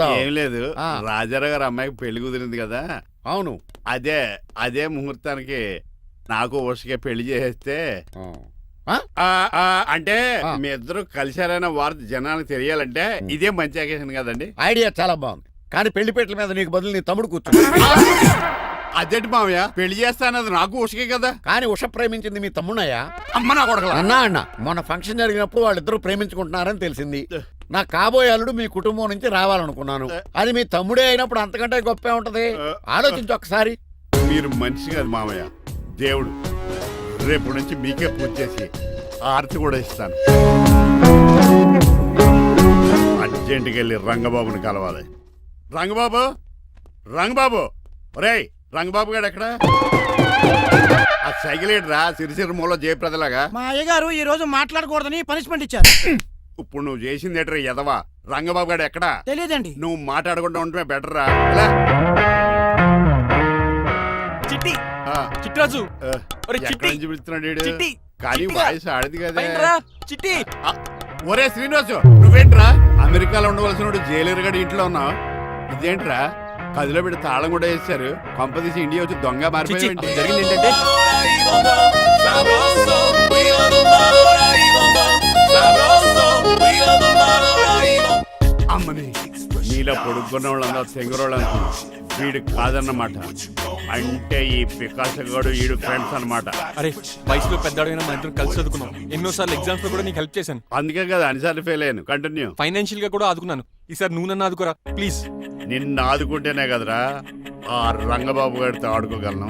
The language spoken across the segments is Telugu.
చేస్తావు? ఏం లేదు, రాజారావు గారు అమ్మాయికి పెళ్లి కుదిరింది కదా. అవును. అదే ముహూర్తానికి నాకు ఉషకే పెళ్లి చేసేస్తే అంటే మీ ఇద్దరు కలిశారైన వార్త జనానికి తెలియాలంటే ఇదే మంచి అకేషన్ కదండి. ఐడియా చాలా బాగుంది, కానీ పెళ్లి పెట్టల మీద నీకు బదులు నీ తమ్ముడు కూర్చో. అదేంటి మామయ్య, పెళ్లి చేస్తానది నాకు ఉషకే కదా. కానీ ఉష ప్రేమించింది మీ తమ్ముడయ్యా. అమ్మ నా కొడకలా. అన్నా మొన్న ఫంక్షన్ జరిగినప్పుడు వాళ్ళిద్దరూ ప్రేమించుకుంటున్నారని తెలిసింది. నా కాబోయే అల్లుడు మీ కుటుంబం నుంచి రావాలనుకున్నాను. అది మీ తమ్ముడే అయినప్పుడు అంతకంటే గొప్పే ఉంటది. ఆలోచించి ఒకసారి. మీరు మనిషి కాదు మామయ్య, దేవుడు. రేపు నుంచి మీకే పూజ చేసి ఆర్తి కూడా ఇస్తాను. అర్జెంటుకి వెళ్ళి రంగబాబుని కలవాలి. రంగబాబు ఒరేయ్, రంగబాబు గారు ఎక్కడ? ఆ సైకిల్ రా సిరిసిరి మూల జయప్రదలాగా. మా అయ్యగారు ఈ రోజు మాట్లాడకూడదని పనిష్మెంట్ ఇచ్చారు. ఇప్పుడు నువ్వు చేసింది ఎట్రా ఎదవా? రంగబాబు గారు ఎక్కడా? తెలియదండి. నువ్వు మాట్లాడకుండా ఉండటమే బెటర్ రా. చిట్టి చిట్రాజు కానీ వాయిస్ ఆడది కదా. చిట్టి ఒరే శ్రీనివాసు, నువ్వేంట్రా అమెరికాలో ఉండవలసిన జైలర్ గడి ఇంట్లో ఉన్నావు? ఇదేంట్రా కదిలో పెట్టి తాళం కూడా వేశారు. కొంపదీసి ఇండియా వచ్చి దొంగ మారిపోయింది. జరిగింది ఏంటంటే అమ్మని నీలో పొడుక్కున్న వాళ్ళందరూ తెంగరోళ్ళు అనుకున్నా. వీడు కాదన్నమాట. అంటే ఈ పికాసగాడు వీడు ఫ్రెండ్స్ అన్నమాట. అరే వయసులో పెద్దవాడైనా మన ఇద్దరు కలిసి చదువుకున్నాం. ఎన్నోసార్లు ఎగ్జామ్స్ లో కూడా నీకు హెల్ప్ చేశాను. అందుకే కదా అన్నిసార్లు ఫెయిల్ అయ్యాను. కంటిన్యూ. ఫైనాన్షియల్ గా కూడా ఆదుకున్నాను. ఈసారి నువ్వు నన్ను ఆదుకోరా ప్లీజ్. నిన్ను ఆదుకుంటేనే కదరా ఆ రంగబాబు గారితో ఆడుకోగలను.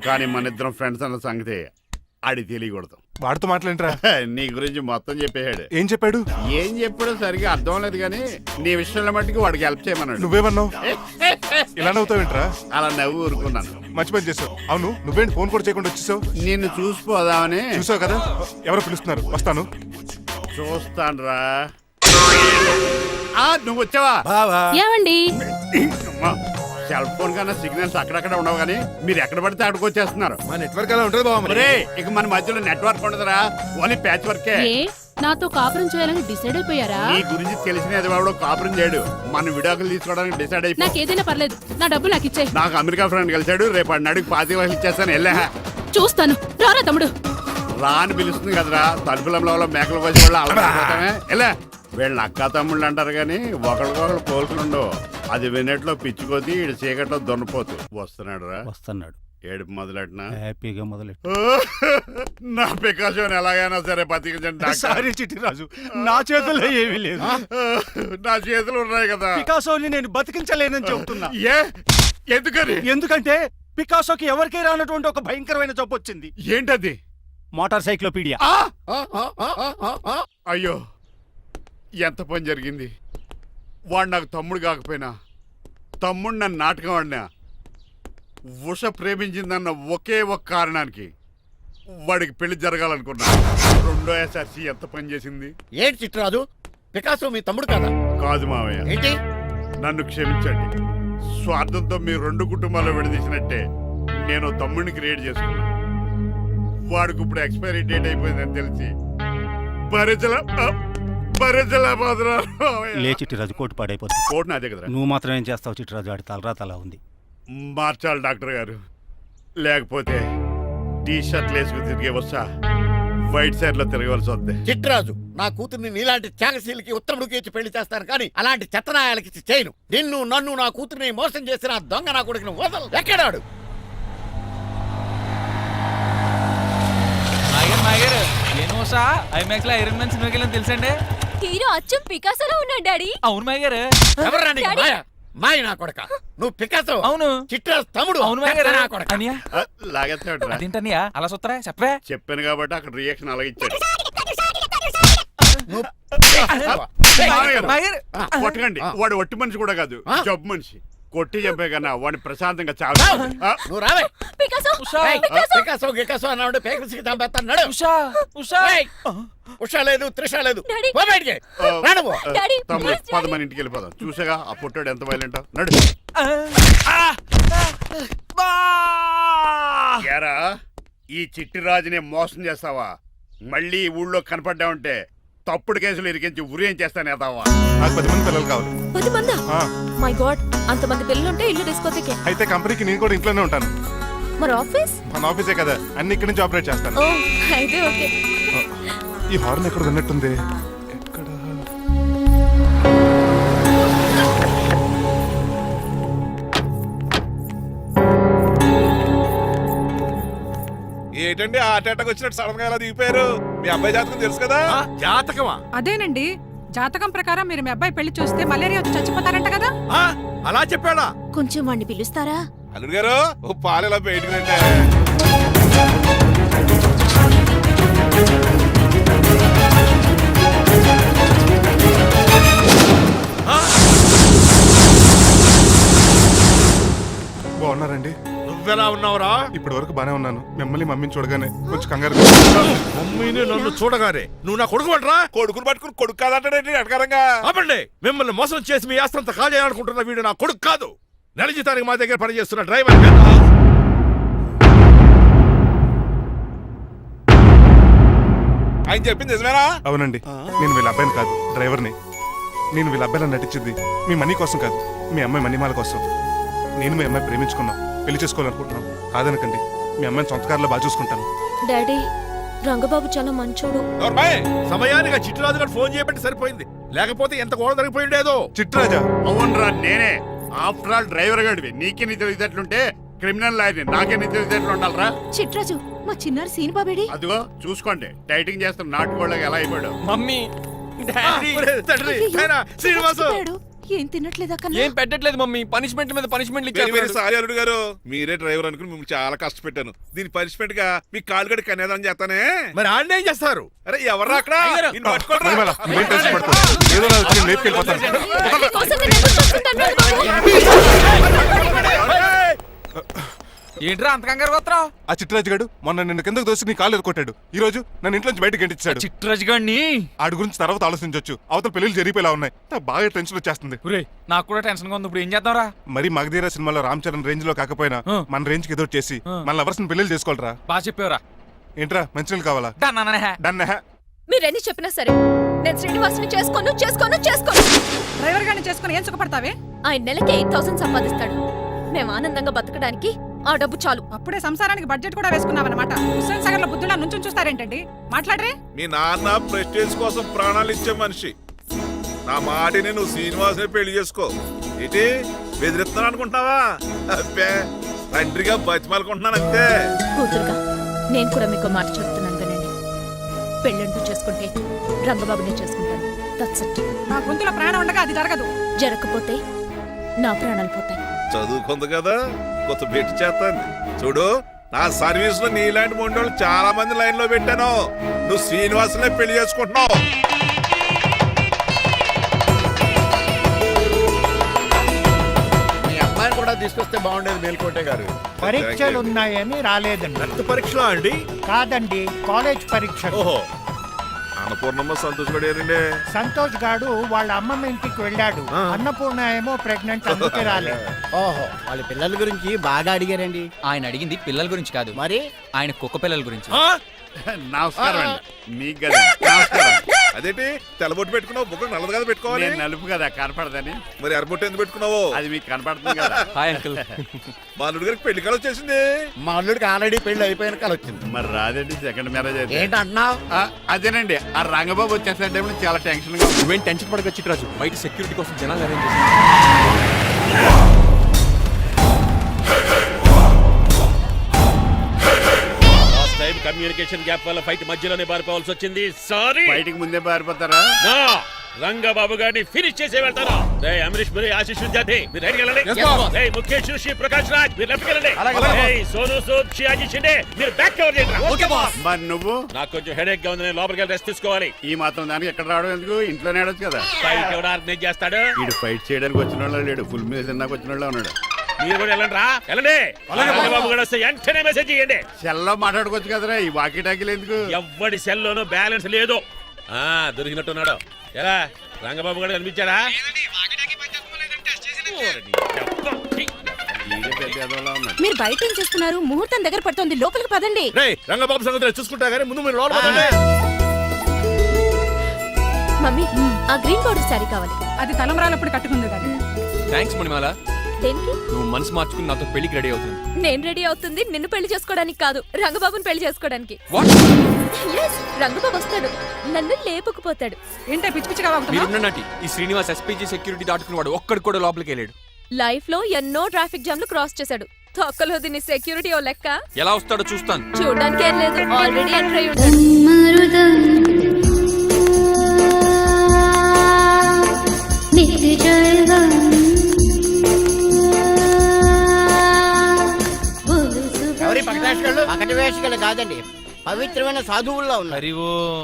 కానీ మన ఇద్దరం ఫ్రెండ్స్ అన్న సంగతి ఆడి తెలియకూడదు. వాడితో మాట్లాడరా? నీ గురించి మొత్తం చెప్పేశాడు. ఏం చెప్పాడు? ఏం చెప్పాడో సరిగా అర్థం లేదు, కానీ నీ విషయంలో మట్టికి వాడికి హెల్ప్ చేయమన్నాడు. నువ్వేమన్నావు? ఇలా నవ్వుతావేంట్రా? అలా నవ్వు ఊరుకున్నాను. మంచి పని చేసావు. అవును, నువ్వేంటి ఫోన్ కూడా చేయకుండా వచ్చేసావు? నిన్ను చూసిపోదామని. చూసావు కదా, ఎవరో పిలుస్తున్నారు, వస్తాను. చూస్తానురా. నువ్వు వచ్చావా? ఏమండి, సెల్ ఫోన్ కన్నా సిగ్నల్స్ అక్కడక్కడ ఉండవు, కానీ మీరు ఎక్కడ పడితే అక్కడికి వచ్చేస్తున్నారు. మా నెట్వర్క్ అలా ఉంటుంది బాబు. ఇక మన మధ్యలో నెట్వర్క్ ఉండదురా, ఓన్లీ ప్యాచ్ వర్కే. నాతో కాపురం చేయాలని డిసైడ్ అయిపోయారా? నీ గురించి తెలిసిన వాడు కాపురం చేయడు. మన విడాకులు తీసుకోవడానికి డిసైడ్ అయిపోయి. నాకు ఏదైనా పర్లేదు, నా డబ్బు నాకు ఇచ్చేయ్. నాకు అమెరికా ఫ్రెండ్ కలిసాడు, రేపు అడిగి 25,000 ఇచ్చేస్తాను. వెళ్ళా చూస్తాను. రారా తమ్ముడు. రాని పిలుస్తుంది కదరా, తలుపులంలో మేకలు కోసి వాళ్ళు అలవాటమే. వెళ్ళా. వీళ్ళని అక్క తమ్ముళ్ళు అంటారు, కానీ ఒకరికొకరు పోల్చుకుండవు. అది వినట్లో పిచ్చుకోతి, ఈడు చీకట్లో దొన్నపోతు. వస్తున్నాడు రా. వస్తున్నాడు. ఏడుపు మొదలెట్నా? హ్యాపీగా మొదలెట్టు. నా పికాసోని ఎలాగైనా సరే బతికించండి. సారీ చిట్టిరాజు, నా చేతుల్లో ఏమీ లేదు. నా చేతులు ఉన్నాయి కదా. పికాసోని నేను బతికించలేనని చెబుతున్నా. ఎందుకని? ఎందుకంటే పికాసోకి ఎవరికీ రానటువంటి ఒక భయంకరమైన జబ్బు వచ్చింది. ఏంటది? Motor cyclopaedia. అయ్యో, ఎంత పని జరిగింది. వాడు నాకు తమ్ముడు కాకపోయినా, తమ్ముడు నన్ను నాటకం ఆడినా, ఉష ప్రేమించిందన్న ఒకే ఒక కారణానికి వాడికి పెళ్లి జరగాలనుకున్నా. రెండో ఎస్ఆర్సీ ఎంత పని చేసింది. ఏంటి చిట్రాజు, పికాసో మీ తమ్ముడు కదా? కాదు మావయ్య. ఏంటి? నన్ను క్షమించండి. స్వార్థంతో మీ రెండు కుటుంబాలు విడదీసినట్టే నేను తమ్ముడిని క్రియేట్ చేసుకున్నా. వాడికి ఇప్పుడు ఎక్స్పైరీ డేట్ అయిపోయిందని తెలిసి లే చిట్టిరాజు, కోటు పాడైపోతుంది. కోటు నాదే కదా. నువ్వు మాత్రం ఏం చేస్తావు చిట్టిరాజు? ఆడి తలరా తలా ఉంది. మార్చాలి డాక్టర్ గారు, లేకపోతే టీ షర్ట్లు వేసుకుని తిరిగే వస్తా వైట్ సైడ్ లో తిరగవలసి వద్దే. చిట్రాజు, నా కూతుర్ని నీలాంటి త్యాగశీలకి ఉత్తముడికి ఇచ్చి పెళ్లి చేస్తాను, కానీ అలాంటి చెత్తనాయాలకి చేయను. నిన్ను నన్ను నా కూతుర్ని మోసం చేసిన దొంగ నా కొడుకుని వదలు. ఎక్కడాడు? ఐమాక్స్ లో ఐరన్ మ్యాన్ సినిమాకి వెళ్ళని తెలుసండి. హీరో అచ్చం పికాసోలో ఉన్నాడు డాడీ. అవును మాయ గారు. ఎవరా నీకు మాయ? మాయ నా కొడక. నువ్వు పికాసో. అవును. చిట్రాజు తమ్ముడు. అవును మాయ గారు. నా కొడక. లాగేస్తాడు. అదేంటన్నయ్యా అలా చూస్తారా? చెప్పే. చెప్పాను కాబట్టి అక్కడ రియాక్షన్ అలాగే ఇచ్చాడు. కొట్టకండి, వాడు ఒట్టి మనిషి కూడా కాదు, జబ్బు మనిషి. కొట్టి చెప్పే కన్నా వాడిని ప్రశాంతంగా చావు. నువ్వు రావే. పికాసో గికాసో అన్నాడు, పేకల్సికి చంపేస్తాడు. ఉషా లేదు, త్రిష లేదు. తమ్ముడు 10 మంది ఇంటికి వెళ్ళిపోదాం. చూసాగా ఆ పుట్టాడు ఎంత వైలెంట్. నడు. ఈ చిట్టిరాజుని మోసం చేస్తావా? మళ్ళీ ఊళ్ళో కనపడ్డావంటే తప్పుడు కేసులు ఇరికించి ఉరేం చేస్తాను ఎదావా. నాకు 10 మంది పిల్లలు కావాలి. 10 మందా? ఆ, మై గాడ్, అంతమంది పిల్లలుంటే ఇల్లు డిస్కోతేకే. అయితే కంపెనీకి నేను కూడా ఇంట్లోనే ఉంటాను. మరి ఆఫీస్? మన ఆఫీసే కదా, అన్ని ఇక్కడి నుంచి ఆపరేట్ చేస్తాను. ఓ అయితే ఓకే. ఈ హార్న్ ఎక్కడ విన్నట్టుంది. ఎక్కడ? ఏంటండి ఆ అటాక్ వచ్చినట్టు సడన్ గా ఎలా దిగిపోయారు? మీ అబ్బాయి జాతకం తెలుసు కదా? జాతకమా? అదేనండి, జాతకం ప్రకారం మీరు మీ అబ్బాయి పెళ్లి చూస్తే మలేరియా వచ్చి చచ్చిపోతారంట కదా. ఆ, అలా చెప్పాడా? కొంచెం వాడిని పిలుస్తారా? అల్లుడు గారు ఓ పాలు ఎలా బయటకు రండి. బాగున్నారండి? నువ్వెలా ఉన్నావురా? ఇప్పటి వరకు బానే ఉన్నాను. మిమ్మల్ని మమ్మీని చూడగానే కొంచెం కంగారు. మమ్మీని నన్ను చూడగానే నువ్వు నా కొడుకు అంటరా? కొడుకుని పట్టుకుని కొడుకు కాదంటాడేంటి అడగారంగా? ఆపండి, మిమ్మల్ని మోసం చేసి మీ ఆస్తంతా కాజేయాలనుకుంటున్న వీడు నా కొడుకు కాదు. నెల జీతానికి మా దగ్గర పనిచేస్తున్న డ్రైవర్. ఆయన చెప్పింది నిజమేనా? అవునండి, నేను వీళ్ళ అబ్బాయిని కాదు, డ్రైవర్ని. నేను వీళ్ళ అబ్బాయిలా నటించింది మీ మనీ కోసం కాదు, మీ అమ్మాయి మణిమాల కోసం. నేను మీ అమ్మాయి ప్రేమించుకున్నాం, పెళ్లి చేసుకోవాలనుకుంటున్నాం. కాదనకండి, మీ అమ్మాయిని సొంత కారులో బాగా చూసుకుంటాను. డాడీ, రంగబాబు చాలా మంచోడు. నోర్మయ్! సమయానికి ఆ చిట్టురాజు గారు ఫోన్ చేయబట్టి సరిపోయింది, లేకపోతే ఎంత గోడ జరిగిపోయిండేదో. చిట్రాజా? అవునరా నేనే. ఆఫ్టర్ ఆల్ డ్రైవర్ గడివి. నీకే నీ తెలివితేటలుంటే క్రిమినల్ లాయర్ని నాకే నీ తెలివితేటలు ఉండాలరా. చిట్రాజు, మా చిన్నారి సీన్ బాబేడి? అదిగో చూసుకోండి, డైటింగ్ చేస్తున్న నాటుకోళ్ళకి ఎలా అయిపోయాడు. మమ్మీ, డాడీ, తండ్రి, నాయనా, శ్రీనివాసు. ఏం తినట్లేదా ఏం పెట్టట్లేదు మమ్మీ. పనిష్మెంట్ మీద పనిష్మెంట్ వెరీ వెరీ సారీ అల్లుడు గారు. మీరే డ్రైవర్ అనుకుని మిమ్మల్ని చాలా కష్టపెట్టాను. దీని పనిష్మెంట్ గా మీ కాలు గడి కన్యాదానం చేస్తానే. మరి ఆడిని ఏం చేస్తారు? అరే ఎవర్రా అక్కడ? నిన్ను పట్టుకోరా. మణిమాల, నువ్వేం టెన్షన్ పడుకో. ఏదో నా వచ్చి నేను లేపుకెళ్ళిపోతాను. ఏంట్రా అంత కంగారు పోతున్నావు? ఆ చిట్రాజు గారు మొన్న నిన్ను కిందకు దోసి నీ కాళ్ళు ఎరుకొట్టాడు. ఈ రోజు నన్ను ఇంట్లో నుంచి బయటకు గంటించాడు. చిట్రాజు గారిని ఆడి గురించి తర్వాత ఆలోచించవచ్చు. అవతల పెళ్లిలు జరిగిపోయేలా ఉన్నాయి. నాకు బాగా టెన్షన్ వచ్చేస్తుంది. నాకు కూడా టెన్షన్ గా ఉంది. ఇప్పుడు ఏం చేద్దాంరా? మరి మగధీర సినిమాలో రామ్ చరణ్ రేంజ్ లో కాకపోయినా మన రేంజ్ కి ఎదురు చేసి మన లవర్స్ పెళ్లిలు చేసుకోవాలరా. బాగా చెప్పేవరా. ఏంట్రా మంచినీళ్ళు కావాలా? డన్. మీరెన్ని చెప్పినా సరే నేను శ్రీనివాసుని చేసుకోను. డ్రైవర్ గారిని చేసుకుని ఏం సుఖపడతావే? ఆయన నెలకి 8,000 సంపాదిస్తాడు. మేము ఆనందంగా బతకడానికి ఆ డబ్బు చాలు. అప్పుడే సంసారానికి బడ్జెట్ కూడా వేసుకున్నావన్నమాట. హుస్సేన్ సాగర్ లో బుద్ధులా నుంచి చూస్తారేంటండి? మాట్లాడరే. మీ నాన్న ప్రెస్టేజ్ కోసం ప్రాణాలు ఇచ్చే మనిషి. నా మాటిని నువ్వు శ్రీనివాసుని పెళ్లి చేసుకో. ఏంటి బెదిరిస్తున్నాను అనుకుంటున్నావా? అబ్బే, తండ్రిగా బతిమాలకుంటున్నాను అంతే. కూతురుగా నేను కూడా మీకు మాట చెప్తున్నాను వినండి. పెళ్ళంటూ చేసుకుంటే రంగబాబునే చేసుకుంటాను. That's it. నా గొంతులో ప్రాణం ఉండగా అది జరగదు. జరగకపోతే నా ప్రాణాలు పోతాయి. చదువుకుంది కదా, కొత్త బెట్టి చేస్తాను. చూడు, నా సర్వీస్ లో నీలాంటి మొండోళ్ళు చాలా మంది లైన్ లో పెట్టాను. నువ్వు శ్రీనివాసునే పెళ్లి చేసుకుంటున్నావు. మీ అమ్మాయిని కూడా తీసుకొస్తే బాగుండేది మేల్కోటే గారు. పరీక్షలున్నాయని రాలేదండి. రక్త పరీక్షలో అండి? కాదండి, కాలేజ్ పరీక్ష. ఓహో, అన్నపూర్ణమ్మ సంతోష్ గడియారండి. సంతోష్ గాడు వాళ్ళ అమ్మమ్మ ఇంటికి వెళ్ళాడు. అన్నపూర్ణ ఏమో ప్రెగ్నెంట్, అందుకే రాలేదు. ఓహో, వాళ్ళ పిల్లల గురించి బాగా అడిగారండి. ఆయన అడిగింది పిల్లల గురించి కాదు, మరి ఆయన కుక్క పిల్లల గురించి. నమస్కారం అండి. మీకు కదా నమస్కారం. అదేంటి తెల్లబొట్టు పెట్టుకున్నావు? బుగ్గ నల్లది కదా పెట్టుకోవాలి. నేను నలుపు కదా కనపడదని. మరి ఎర్రబొట్టు ఎందుకు పెట్టుకున్నావు? అది మీకు కనపడుతుంది కదా. Hi uncle. మా అల్లుడి గారికి పెళ్లి కాలం వచ్చేసింది. మా అల్లుడికి ఆల్రెడీ పెళ్లి అయిపోయిన కాలం వచ్చింది. మరి రాదండి సెకండ్ మ్యారేజ్ అయితే. ఏంటంటున్నావు? అదేనండి, ఆ రంగబాబు వచ్చేసే టైంలో చాలా టెన్షన్ గా ఉంది. నువ్వేం టెన్షన్ పడక చిట్రాజు. బయట సెక్యూరిటీ కోసం జనాలు అరేంజ్ చేసి. కమ్యూనికేషన్ గ్యాప్ వల్ల ఫైట్ మధ్యలోనే పారిపోవాల్సి వచ్చింది. సారీ. బయటికి ముందే పారిపోతారా? రంగబాబు గారిని ఫినిష్ చేసి వెళ్తాను. అమరీష్ పురి, ఆశీష్ విద్యార్థి మీరు రైట్ వెళ్ళండి. ముఖేష్ శ్రీ ప్రకాష్ రాజ్ మీరు లెఫ్ట్ వెళ్ళండి. సోను సూద్, షియాజీ షిండే మీరు బ్యాక్ కవర్ చేయండి. మరి నువ్వు? నాకు కొంచెం హెడేక్ గా ఉంది, నేను లోపలికి వెళ్ళి రెస్ట్ తీసుకోవాలి. ఈ మాత్రం దానికి ఎక్కడ రావడం ఎందుకు? ఇంట్లోనే ఆడొచ్చు కదా. ఫైట్ ఎవడు ఆర్గనైజ్ చేస్తాడు? వీడు ఫైట్ చేయడానికి వచ్చిన వాళ్ళు లేడు, ఫుల్ మీద తిన్నాక వచ్చిన వాళ్ళు ఉన్నాడు. మీరు కూడా వెళ్ళండి రా, వెళ్ళండి. రంగబాబు గారు వస్తే వెంటనే మెసేజ్ చేయండి. సెల్లో మాట్లాడుకోవచ్చు కదరా, ఈ వాకీ టాకీలు ఎందుకు? ఎవ్వడి సెల్లోనూ బ్యాలెన్స్ లేదు. దొరికినట్టున్నాడు. ఎలా రంగబాబు గారు కనిపించాడా? మీరు బయట ఏం చేస్తున్నారు? ముహూర్తం దగ్గర పడుతుంది, లోపలికి పదండి. రంగబాబు సంగతి చూసుకుంటా గానీ ముందు మీరు లోపల పదండి. మమ్మీ ఆ గ్రీన్ పౌడర్ శారీ కావాలి. అది తలంబరాలప్పుడు కట్టుకుంది కానీ థ్యాంక్స్ మణిమాల. దేనికి? నువ్వు మనసు మార్చుకుని నాతో పెళ్లికి రెడీ అవుతుంది. నేను రెడీ అవుతుంది నిన్ను పెళ్లి చేసుకోవడానికి కాదు, రంగబాబుని పెళ్లి చేసుకోవడానికి. What? Yes, రంగబాబు వస్తాడు, నన్ను లేపుకుపోతాడు. ఏంటే పిచ్చి పిచ్చిగా వాగుతున్నావు? మీరున్న నాటి ఈ శ్రీనివాస్ ఎస్పీజీ సెక్యూరిటీ దాటుకునేవాడు ఒక్కడు కూడా లోపలికి వెళ్ళాడు. లైఫ్ లో ఎన్నో ట్రాఫిక్ జామ్లు క్రాస్ చేశాడు. తొక్కలో దీన్ని సెక్యూరిటీ ఓ లెక్క. ఎలా వస్తాడో చూస్తాను. చూడడానికి ఏం లేదు, ఆల్రెడీ ఎంటర్ అయి ఉంటాడు. ఎవరి పక్కదాసులు? పకటి వేషకులు కాదండి, పవిత్రమైన సాధువుల్లో ఉన్నారు.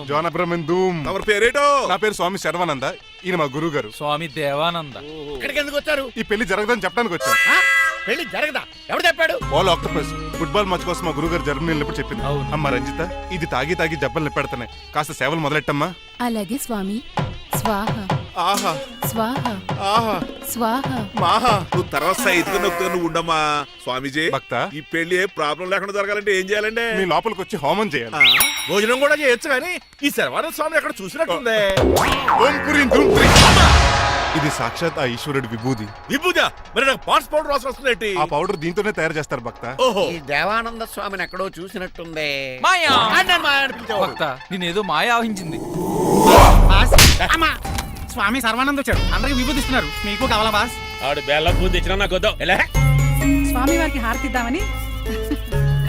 జోన బ్రహ్మన్ తమరి పేరేటో? నా పేరు స్వామి శర్వానంద, ఈయన మా గురువు గారు. స్వామి దేవానంద. ఇక్కడికి ఎందుకు వచ్చారు? ఈ పెళ్లి జరగదని చెప్పడానికి వచ్చాను. ఆ? పెళ్లి జరగదా? ఎవడు చెప్పాడు? బాల్ ఆక్టోపస్ ఫుట్బాల్ మ్యాచ్ కోసం మా గురువు గారు జర్మనీ వెళ్ళినప్పుడు చెప్పింది. అమ్మ రంజిత, ఇది తాగి తాగి జబ్బలు నిప్పెడతాయి, కాస్త సేవలు మొదలెట్టమ్మా. అలాగే స్వామి. స్వాహ ఆహా స్వాహ ఆహా స్వాహ. మాహా, నువ్వు తర్వాత సైతుగా నొక్కుతా నువ్వు ఉండమ్మా. స్వామీజీ, భక్త, ఈ పెళ్లి ఏ ప్రాబ్లం లేకుండా జరగాలంటే ఏం చేయాలండి? మీ లోపలికి వచ్చి హోమం చేయాలి. భోజనం కూడా చేయొచ్చు కానీ ఈ శర్వానంద స్వామి ఎక్కడ చూసినట్టుందే. ఓం పురీం ధూమ్ త్రీ. ఇది సాక్షాత్ ఆ ఈశ్వరుడి విభూది. విభూజా, మరి నాకు పాస్ పౌడర్ వాసన వస్తుందేంటి? ఆ పౌడర్ దీంతోనే తయారు చేస్తారు భక్త. ఓహో, ఈ దేవానంద స్వామిని ఎక్కడో చూసినట్టుందే. మాయా. నన్ను మాయా అని పిలిచావు. భక్త నేనేదో మాయ ఆవహించింది. స్వామి సర్వానంద్ వచ్చాడు, అందరికి విభూతిస్తున్నారు. మీకు కావాలా బాస్? ఆడు బెల్లం పూది ఇచ్చినా నాకు వద్దాం. ఎలా? స్వామి వారికి హారతి ఇద్దామని.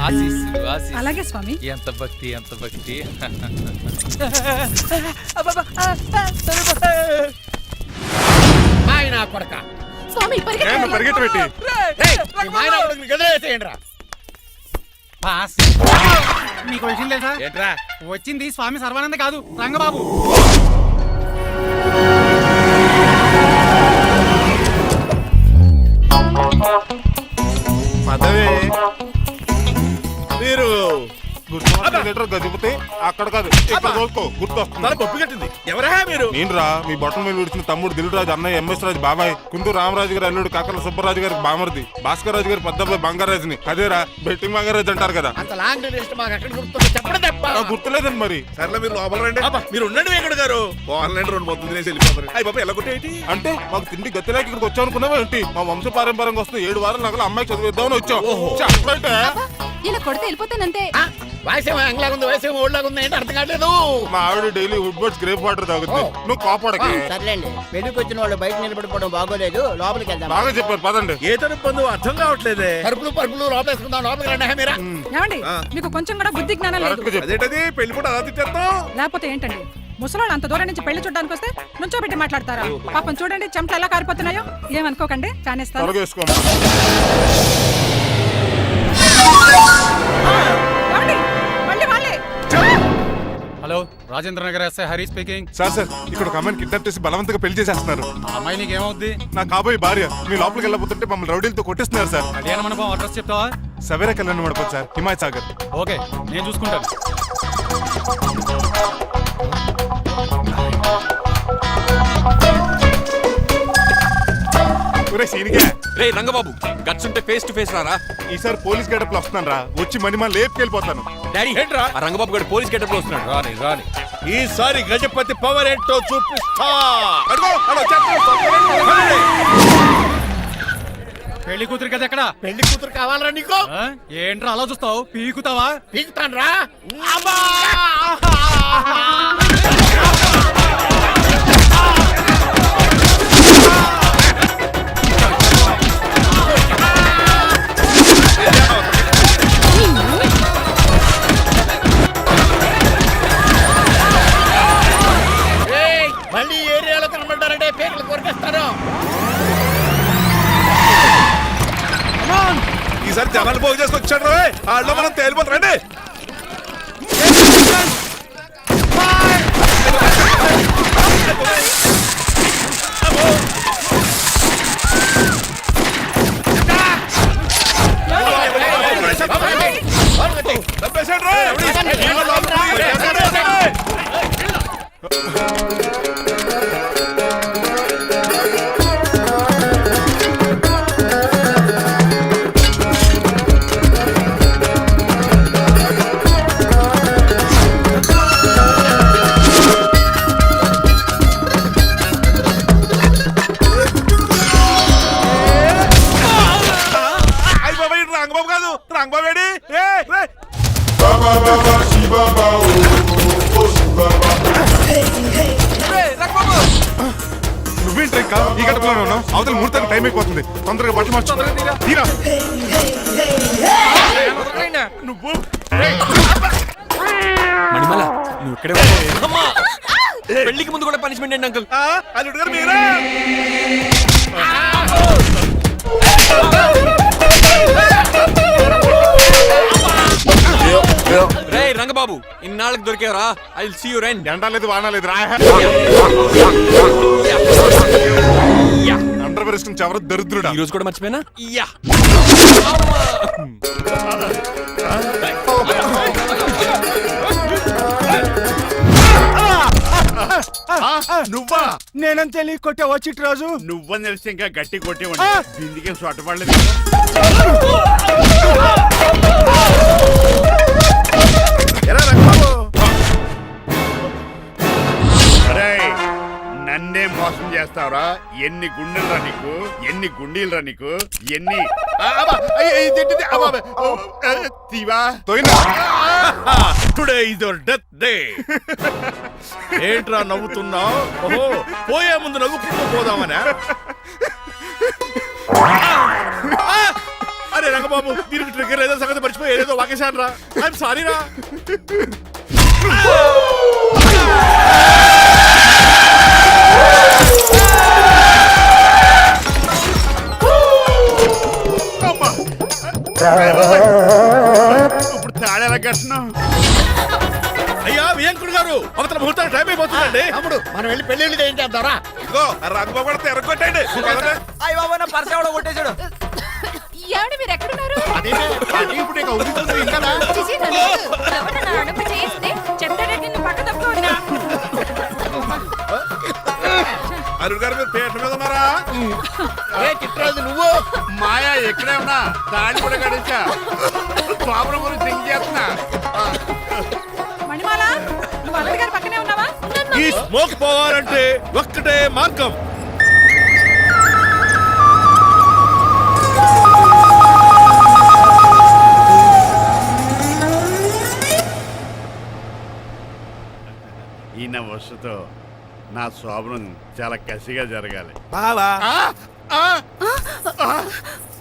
ఆశీస్సులు ఆశీస్సులు. అలాగే స్వామి. ఎంత భక్తి ఎంత భక్తి. మాయనా కొడక. స్వామి నేను పరిగెట్టబెట్టి ఏయ్, ఈ మాయనా కొడుకుని గదిలేసేయండి రా. బాస్, మీకు విషయం తెలుసా? ఏంట్రా? వచ్చింది స్వామి సర్వానంద కాదు, రంగబాబు. పదవే మీరు గజపతి అక్కడ కాదు, ఇక్కడ తోలుకో, గుర్తొస్తుంది. తల పప్పు కట్టింది. ఎవరా మీరు? నేను రా, మీ బొట్టల మీద విడిచిన తమ్ముడు దిల్ రాజు, అన్నయ్య ఎంఎస్ రాజు బాబాయ్, కుందూరు రామరాజు గారి అల్లుడు కాకల సుబ్బరాజు గారికి బామర్ది, భాస్కర్ రాజు గారి పెద్దబ్బాయి బంగారాజుని. అదేరా బెట్టింగ్ బంగారాజు అంటారు కదా. అంత లాంగ్ లిస్ట్ మాకు ఎక్కడ గుర్తుందో చెప్పడం తప్ప. నాకు గుర్తులేదండి మరి. సర్లే మీరు లోపల రండి. మీరు ఉండండి వెంకట గారు. ఆన్లైన్ రెండు మొత్తం తినేసి వెళ్ళిపోతారు. అయ్యి బాబా ఎలా కొట్టేటి అంటే మాకు తిండి గతిలేక ఇక్కడికి వచ్చాం అనుకున్నావా ఏంటి? మా వంశ పారంపర్యంగా వస్తే 7 వారాలు నగల అమ్మాయి చదివిద్దామని వచ్చాం. చెప్పంటే ఇలా కొడితే వెళ్ళిపోతానంతే. వయసేమో ఎంగ్లాగా ఉంది, వయసేమో ఓళ్ళగా ఉంది, ఏంటి అర్థం కావట్లేదు. మా ఆవిడ daily Woodward's gripe water తాగుతుంది. నువ్వు కాపాడకి. సర్లేండి, పెళ్లికి వచ్చిన వాళ్ళు బయట నిలబడిపోవడం బాగోలేదు, లోపలికి వెళ్దాం. బాగా చెప్పారు, పదండి. ఏ తను పొందు అర్థం కావట్లేదే. పరుపులు పరుపులు లోపేసుకుందాం, లోపలికి రండి. మీరా ఏమండి, మీకు కొంచెం కూడా బుద్ధి జ్ఞానం లేదు. కరెక్ట్గా చెప్పు. అదేంటది పెళ్లి కూడా అలా తిట్టేస్తాం? లేకపోతే ఏంటండి, ముసలాళ్ళు అంత దూరం నుంచి పెళ్లి చూడడానికి వస్తే నుంచోబెట్టి మాట్లాడతారా? పాపం చూడండి చెమట ఎలా కారిపోతున్నాయో. ఏమనుకోకండి, కానేస్తాను. త్వరగా వేసుకోమ్మా. ఏమండి, మళ్ళీ వాళ్ళే. Hello, Rajendra Nagar SI Hari speaking. Sir ఇక్కడ ఒక అమ్మాయిని కిడ్నాప్ చేసి బలవంతంగా పెళ్లి చేసేస్తున్నారు. ఆ అమ్మాయి నీకేమవుద్ది? నా కాబోయే భార్య. మీ లోపలికి వెళ్ళబోతుంటే మమ్మల్ని రౌడీలతో కొట్టేస్తున్నారు సార్. కళ్యాణ మండపం అడ్రస్ చెప్తావా? సవేరా కళ్యాణ్ మండపం సార్, హిమాయత్ సాగర్. ఓకే, నేను చూసుకుంటాను. రే రంగబాబు, గట్స్ ఉంటే ఫేస్ టు ఫేస్ రారా. ఈసారి పోలీస్ గెటప్ లో వస్తాను రా, వచ్చి మణిమా లేపుకెళ్ళిపోతాను. డాడీ ఏంట్రా? ఆ రంగబాబు గారు పోలీస్ గెటప్ లో వస్తున్నాడు. రాని రాని ఈసారి గజపతి పవర్ ఏంటో చూపిస్తా. అడుగు, అడుగు, చెప్పు. పెళ్లి కూతురు కదా ఎక్కడ? పెళ్లి కూతురు కావాలరా నీకు? ఏంట్రా అలా చూస్తావు? పీకుతావా? పీకుతాను రా. మళ్ళీ ఏరియాలో కనబడ్డారంటే పేర్లు కొరికేస్తారు. ఈసారి జనాలు పోగు చేసుకొచ్చాడు. వాళ్ళు మనం తేలిపోతారండి. రంగబాబేడి నువ్వేంటి ఇంకా ఈ గడపలోనే ఉన్నావు? అవతల ముహూర్తానికి టైం అయిపోతుంది. తొందరగా బట్టలు మార్చు. తీరా. నువ్వు మణిమాల నువ్వు ఇక్కడే అమ్మా! పెళ్లికి ముందు కూడా పనిష్మెంట్ ఏంటి అంకుల్? అల్లుడు గారు మీరా? రే రంగబాబు ఇన్నాళ్ళకి దొరికేవరా? ఐ విల్ సీ యు రెన్. ఎండాలేదు వానాలేదు రా. అండర్ వేసుకుని ఎవరు దరిద్రుడా? ఈ రోజు కూడా మర్చిపోయినా? యా నువ్వా? నేనని తెలియ కొట్టావా చిట్రాజు? నువ్వని తెలిసి ఇంకా గట్టి కొట్టేవాడి బిందికే సొట్టపడలేదు. ఎలా రంగబాబు? అరేయ్, నన్నే మోసం చేస్తావురా? ఎన్ని గుండెలరా నీకు? ఎన్ని గుండీలరా నీకు? ఎన్ని తీవా? Today is your death day. ఏంట్రా నవ్వుతున్నావు? ఓహో, పోయే ముందు నవ్వుకుంటూ పోదామనా? అరే రంగబాబు, దీనికి ట్రిగ్గర్ ఏదో సంగతి మర్చిపోయి ఏదో వాకేశాను రా. ఐఎమ్ సారీ రా. ఇప్పుడు తాడేలా కట్టినా? అయ్యా వియంకుడు గారు, అవతల ముహూర్తానికి టైం అయిపోతుందండి. తమ్ముడు మనం వెళ్ళి పెళ్లి ఏం చేద్దాంరా? ఇదిగో ఆ రంగబాబు కూడా ఎరగొట్టండి. ఏమండి మీరు ఎక్కడున్నారు? ఇప్పుడు ఇక ఊరుకుంటూ ఇంకా చిచి, నన్ను ఎవరు నా అడుగు చేస్తే చెప్తానంటే నిన్ను పక్క తప్పుకోండి. అల్లుడు గారు మీరు పేట మీద ఉన్నారా? చిట్రాజు నువ్వు మాయా ఎక్కడే ఉన్నా తాడి కూడా గడిచా ప్రాబ్లం గురించి థింక్ చేస్తున్నా. మణిమాల నువ్వు అల్లుడి గారి పక్కనే ఉన్నావా? ఈ స్మోక్ పోవాలంటే ఒక్కటే మార్గం. ఈయన వస్తుతో నా శోభనం చాలా కసిగా జరగాలి. బావా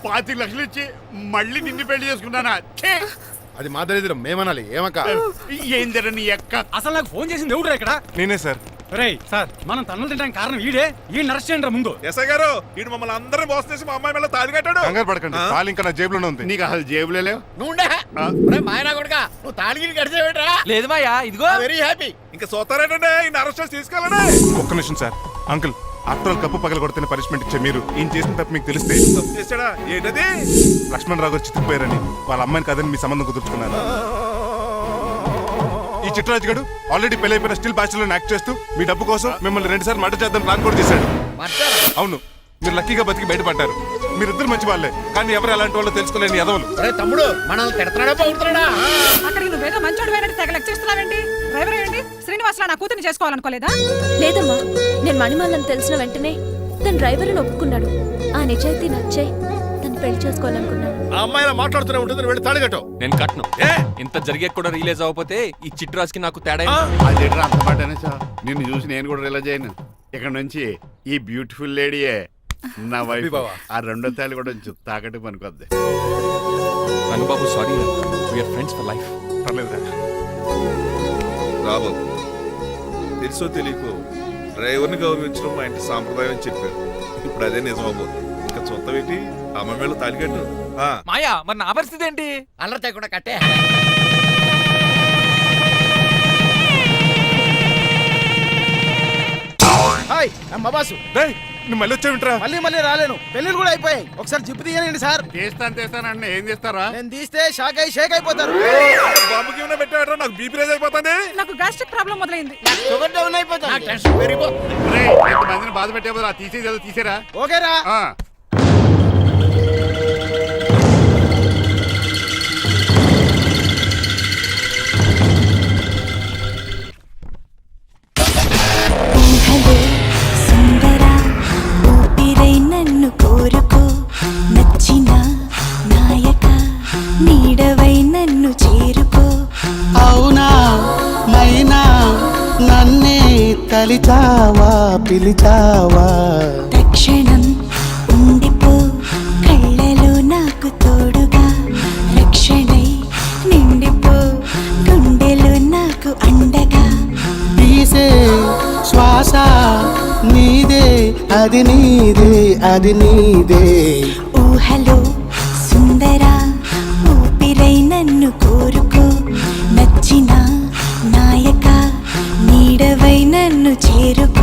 25 లక్షలు ఇచ్చి మళ్ళీ నిన్ను పెళ్లి చేసుకున్నానా? ఛే! అది మా దరిద్రం మేమనాలి. ఏమక్క? ఏం జరని ఎక్క. అసలు నాకు ఫోన్ చేసింది ఎవరు ఇక్కడ? నేనే సార్. రేయ్ సార్, మనం తన్నులు తినడానికి కారణం ఈడే. ఈ అరెస్ట్ చేయండి ముందు. ఎస్ఐ గారు, వీడు మమ్మల్ని అందరినీ మోసం చేసి మా అమ్మాయి మీద తాళి కట్టాడు. కంగారు పడకండి, తాళి ఇంకా నా జేబులోనే ఉంది. నీకు అసలు జేబులే లేవు. నువ్వు మాయనా కొడుకా, నువ్వు తాడిగిరి గడిచేవేట్రా? లేదు మాయా, ఇదిగో వెరీ హ్యాపీ. ఇంకా సోతారేటండి, ఈయన అరెస్ట్ చేసి తీసుకెళ్ళండి. ఒక్క నిమిషం sir. Uncle, after all cup పగల కొడితేనే పనిష్మెంట్ ఇచ్చే మీరు ఈయన చేసిన తప్పు మీకు తెలిస్తే తప్పు చేశాడా? ఏంటది? లక్ష్మణ్ రావు గారు చితికిపోయారని వాళ్ళ అమ్మాయిని కాదని మీ సంబంధం కుదుర్చుకున్నారు. ఈ చిట్రాజు గారు ఆల్రెడీ పెళ్ళైపోయిన స్టిల్ బ్యాచులర్ యాక్ట్ చేస్తూ మీ డబ్బు కోసం మిమ్మల్ని 2 సార్లు మర్డర్ చేద్దాం ప్లాన్ కూడా చేశాడు. అవును, మీరు లక్కీగా బతికి బయటపడ్డారు. మీరిద్దరు మంచి వాళ్ళే, కానీ ఎవరు ఎలాంటి వాళ్ళు తెలుసుకోలేని ఎదవలు. తమ్ముడు మనల్ని తిడతాడా పోతున్నాడా? అక్కడికి నువ్వేదో మంచోడు వేరే తెగ లెక్చేస్తున్నావేంటి? డ్రైవర్ ఏంటి? శ్రీనివాసరావు నా కూతుర్ని చేసుకోవాలనుకోలేదా? లేదమ్మా, నేను మణిమాలని తెలిసిన వెంటనే తన డ్రైవర్ అని ఒప్పుకున్నాడు. ఆ నిజాయితీ నచ్చాయి తను పెళ్లి చేసుకోవాలనుకున్నాడు. ఆ అమ్మాయి ఇలా మాట్లాడుతూనే ఉంటుంది, వెళ్ళి తాళి కట్టు. నేను కట్టను. ఇంత జరిగే కూడా రియలైజ్ అవ్వకపోతే ఈ చిట్రాజ్కి నాకు తేడా అదేంటి అంత పాటనే సార్? నిన్ను చూసి నేను కూడా రిలైజ్ అయ్యాను. ఇక్కడ నుంచి ఈ బ్యూటిఫుల్ లేడీయే నా వైఫ్. ఆ 2వ తాళి కూడా తాకట్టు పనికొద్ది. Rangababu sorry, we are friends for life. పర్లేదురా. రాబోతు తెలుసో తెలియకో డ్రైవర్ని గౌరవించడం మా ఇంటి సాంప్రదాయం అని చెప్పారు. ఇప్పుడు అదే నిజం అవ్వబోతుంది. ఇంకా చొత్త పెట్టి అమ్మ మేళ తాలికట్టు. మాయా, మరి నా పరిస్థితి ఏంటి? అల్లరి తగ్గకుండా కట్టే. హాయ్ అమ్మ బాసు. నువ్వు మళ్ళీ వచ్చావింట్రా? మళ్ళీ రాలేను. పెళ్లిళ్ళు కూడా అయిపోయాయి. ఒకసారి జిప్పు తీయనండి సార్. తీస్తానంటే ఏం చేస్తారా? నేను తీస్తే షేక్ అయిపోతారు. బాంబుకి ఏమైనా పెట్టాడో నాకు బీపీ రేజ్ అయిపోతుంది. నాకు గ్యాస్ట్రిక్ ప్రాబ్లం మొదలైంది. షుగర్ డౌన్ అయిపోతుంది. టెన్షన్ పెరిగిపోతుంది. మందిని బాధ పెట్టే బదులు తీసేది తీసేరా. ఓకేరా. నన్ను కోరుకో, నచ్చిన నాయక నీ పిలిచావా పిలిచావా తక్షణం ఉండిపో కళ్ళలో నాకు తోడుగా రక్షణై నిండిపో గుండెలో నాకు అండగా తీసే శ్వాస నీదే అది నీదే అది నీదే ఊహలో సుందర ఊపిరై నన్ను కోరుకో నచ్చిన నాయక నీడవై నన్ను చేరుకో